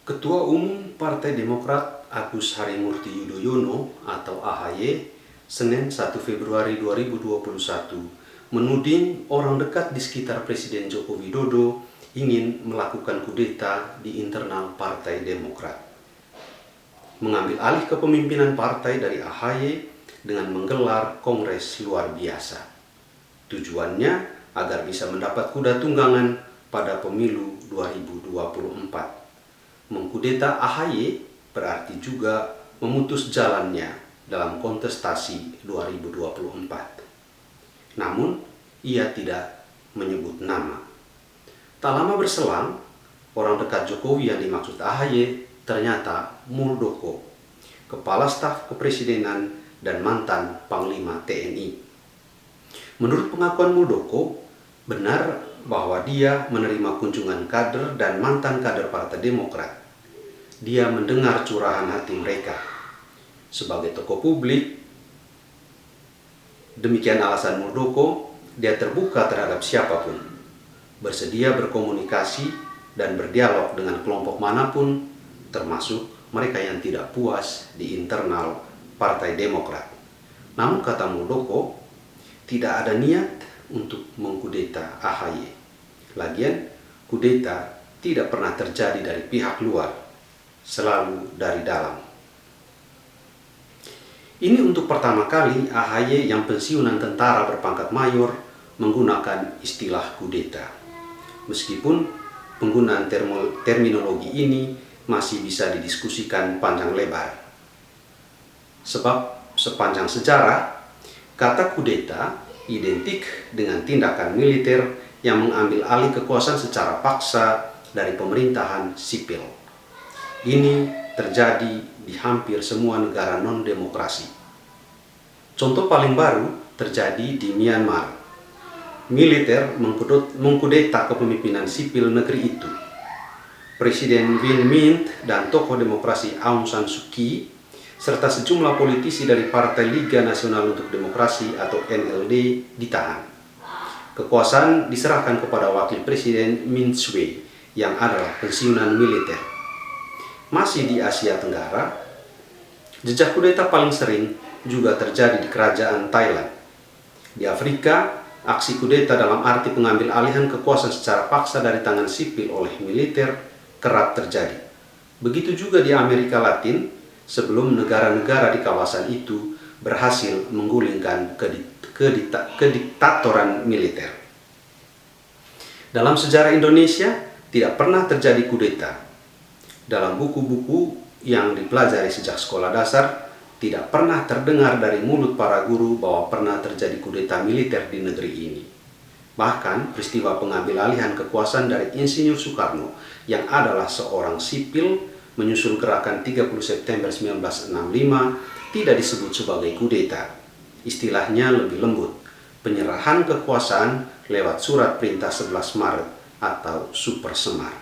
Ketua Umum Partai Demokrat Agus Harimurti Yudhoyono atau AHY Senin 1 Februari 2021 menuding orang dekat di sekitar Presiden Joko Widodo ingin melakukan kudeta di internal Partai Demokrat. Mengambil alih kepemimpinan partai dari AHY dengan menggelar kongres luar biasa. Tujuannya agar bisa mendapat kuda tunggangan pada pemilu 2024. Mengkudeta AHY berarti juga memutus jalannya dalam kontestasi 2024. Namun, ia tidak menyebut nama. Tak lama berselang, orang dekat Jokowi yang dimaksud AHY ternyata Muldoko, Kepala Staf Kepresidenan dan mantan Panglima TNI. Menurut pengakuan Muldoko, benar bahwa dia menerima kunjungan kader dan mantan kader Partai Demokrat. Dia mendengar curahan hati mereka. Sebagai tokoh publik, demikian alasan Muldoko, dia terbuka terhadap siapapun, bersedia berkomunikasi dan berdialog dengan kelompok manapun, termasuk mereka yang tidak puas di internal Partai Demokrat. Namun kata Muldoko, tidak ada niat untuk mengkudeta AHY. Lagian, kudeta tidak pernah terjadi dari pihak luar, selalu dari dalam. Ini untuk pertama kali AHY yang pensiunan tentara berpangkat mayor menggunakan istilah kudeta. Meskipun penggunaan terminologi ini masih bisa didiskusikan panjang lebar. Sebab sepanjang sejarah, kata kudeta identik dengan tindakan militer yang mengambil alih kekuasaan secara paksa dari pemerintahan sipil. Ini terjadi di hampir semua negara non-demokrasi. Contoh paling baru terjadi di Myanmar. Militer mengkudeta kepemimpinan sipil negeri itu. Presiden Win Myint dan tokoh demokrasi Aung San Suu Kyi serta sejumlah politisi dari Partai Liga Nasional untuk Demokrasi atau NLD ditahan. Kekuasaan diserahkan kepada Wakil Presiden Min Sway yang adalah pensiunan militer. Masih di Asia Tenggara, jejak kudeta paling sering juga terjadi di kerajaan Thailand. Di Afrika, aksi kudeta dalam arti pengambil alihan kekuasaan secara paksa dari tangan sipil oleh militer kerap terjadi. Begitu juga di Amerika Latin, sebelum negara-negara di kawasan itu berhasil menggulingkan kediktatoran militer. Dalam sejarah Indonesia, tidak pernah terjadi kudeta. Dalam buku-buku yang dipelajari sejak sekolah dasar, tidak pernah terdengar dari mulut para guru bahwa pernah terjadi kudeta militer di negeri ini. Bahkan peristiwa pengambil alihan kekuasaan dari Insinyur Soekarno yang adalah seorang sipil menyusul gerakan 30 September 1965 tidak disebut sebagai kudeta. Istilahnya lebih lembut, penyerahan kekuasaan lewat surat perintah 11 Maret atau Super Semar.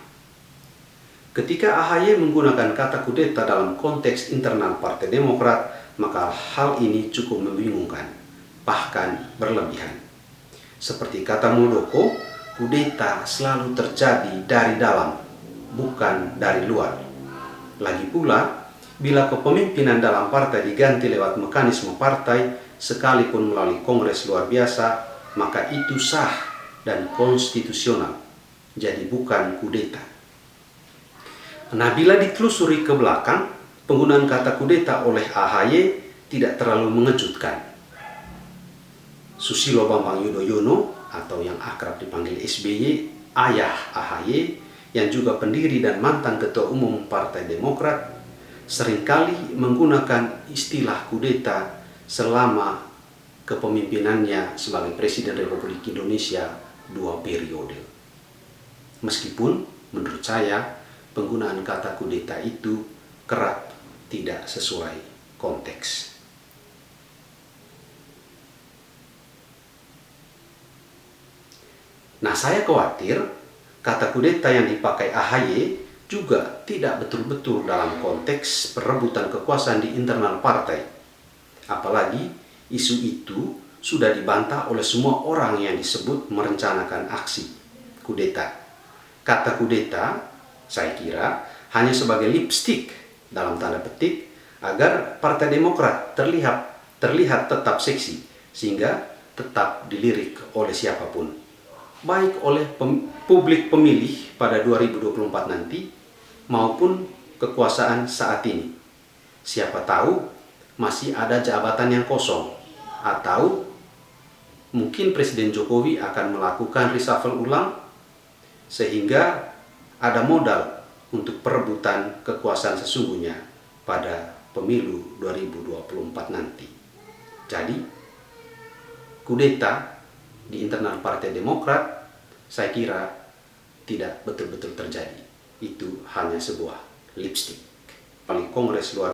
Ketika AHY menggunakan kata kudeta dalam konteks internal Partai Demokrat, maka hal ini cukup membingungkan, bahkan berlebihan. Seperti kata Muldoko, kudeta selalu terjadi dari dalam, bukan dari luar. Lagi pula, bila kepemimpinan dalam partai diganti lewat mekanisme partai, sekalipun melalui kongres luar biasa, maka itu sah dan konstitusional, jadi bukan kudeta. Nah, bila ditelusuri ke belakang, penggunaan kata kudeta oleh AHY tidak terlalu mengejutkan. Susilo Bambang Yudhoyono atau yang akrab dipanggil SBY, ayah AHY, yang juga pendiri dan mantan ketua umum Partai Demokrat, seringkali menggunakan istilah kudeta selama kepemimpinannya sebagai Presiden Republik Indonesia 2 periode. Meskipun menurut saya penggunaan kata kudeta itu kerap tidak sesuai konteks. Nah, saya khawatir kata kudeta yang dipakai AHY juga tidak betul-betul dalam konteks perebutan kekuasaan di internal partai. Apalagi isu itu sudah dibantah oleh semua orang yang disebut merencanakan aksi kudeta. Kata kudeta, saya kira, hanya sebagai lipstick dalam tanda petik agar Partai Demokrat terlihat tetap seksi sehingga tetap dilirik oleh siapapun, baik oleh publik pemilih pada 2024 nanti maupun kekuasaan saat ini. Siapa tahu masih ada jabatan yang kosong, atau mungkin Presiden Jokowi akan melakukan reshuffle ulang sehingga ada modal untuk perebutan kekuasaan sesungguhnya pada pemilu 2024 nanti. Jadi, kudeta di internal Partai Demokrat saya kira tidak betul-betul terjadi. Itu hanya sebuah lipstick. Paling Kongres luar